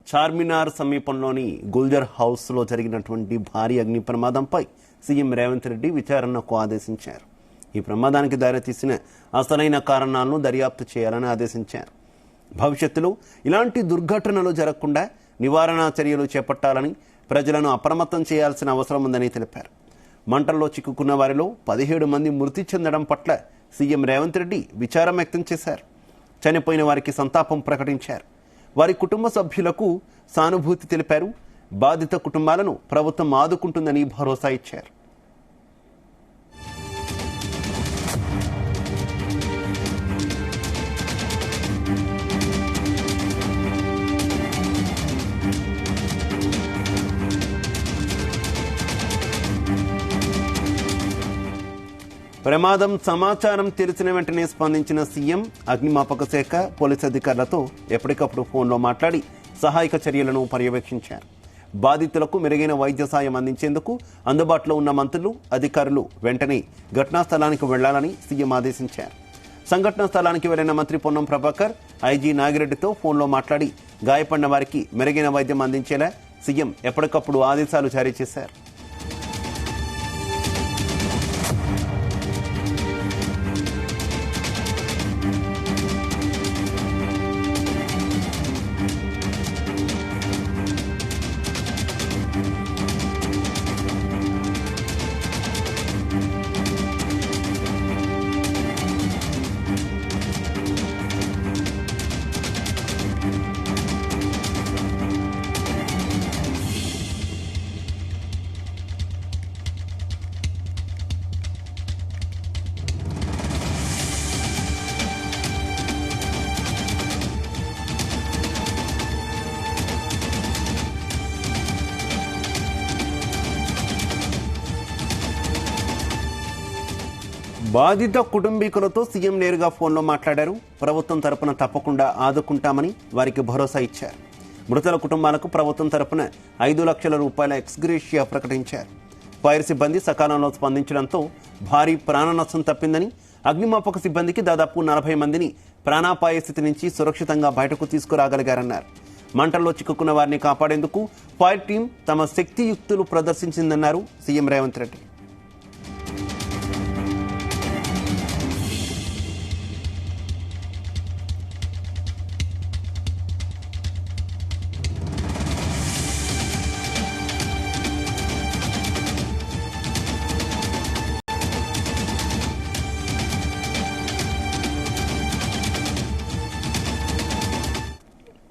చార్మినార్ సమీపంలోని గుల్జర్ హౌస్లో జరిగినటువంటి భారీ అగ్ని ప్రమాదంపై సీఎం రేవంత్ రెడ్డి విచారణకు ఆదేశించారు. ఈ ప్రమాదానికి దారితీసిన అసలైన కారణాలను దర్యాప్తు చేయాలని ఆదేశించారు. భవిష్యత్తులో ఇలాంటి దుర్ఘటనలు జరగకుండా నివారణ చర్యలు చేపట్టాలని, ప్రజలను అప్రమత్తం చేయాల్సిన అవసరం ఉందని తెలిపారు. మంటల్లో చిక్కుకున్న వారిలో 17 మంది మృతి చెందడం పట్ల సీఎం రేవంత్ రెడ్డి విచారం వ్యక్తం చేశారు. చనిపోయిన వారికి సంతాపం ప్రకటించారు. వారి కుటుంబ సభ్యులకు సానుభూతి తెలిపారు. బాధిత కుటుంబాలను ప్రభుత్వం ఆదుకుంటుందని భరోసా ఇచ్చారు. ప్రమాదం సమాచారం తెలిసిన వెంటనే స్పందించిన సీఎం అగ్నిమాపక శాఖ, పోలీసు అధికారులతో ఎప్పటికప్పుడు ఫోన్లో మాట్లాడి సహాయక చర్యలను పర్యవేక్షించారు. బాధితులకు మెరుగైన వైద్య సాయం అందించేందుకు అందుబాటులో ఉన్న మంత్రులు, అధికారులు వెంటనే ఘటనా స్థలానికి వెళ్లాలని సీఎం ఆదేశించారు. సంఘటనా స్థలానికి వెళ్లిన మంత్రి పొన్నం ప్రభాకర్ ఐజీ నాగిరెడ్డితో ఫోన్లో మాట్లాడి గాయపడిన వారికి మెరుగైన వైద్యం అందించేలా సీఎం ఎప్పటికప్పుడు ఆదేశాలు జారీ చేశారు. బాధిత కుటుంబీకులతో సీఎం నేరుగా ఫోన్లో మాట్లాడారు. ప్రభుత్వం తరపున తప్పకుండా ఆదుకుంటామని వారికి భరోసా ఇచ్చారు. మృతుల కుటుంబాలకు ప్రభుత్వం తరపున 5 లక్షల రూపాయల ఎక్స్గ్రేషియా ప్రకటించారు. ఫైర్ సిబ్బంది సకాలంలో స్పందించడంతో భారీ ప్రాణ నష్టం తప్పిందని, అగ్నిమాపక సిబ్బందికి దాదాపు 40 మందిని ప్రాణాపాయ స్థితి నుంచి సురక్షితంగా బయటకు తీసుకురాగలిగారన్నారు. మంటల్లో చిక్కుకున్న వారిని కాపాడేందుకు ఫైర్ టీం తమ శక్తియుక్తులు ప్రదర్శించిందన్నారు సీఎం రేవంత్ రెడ్డి.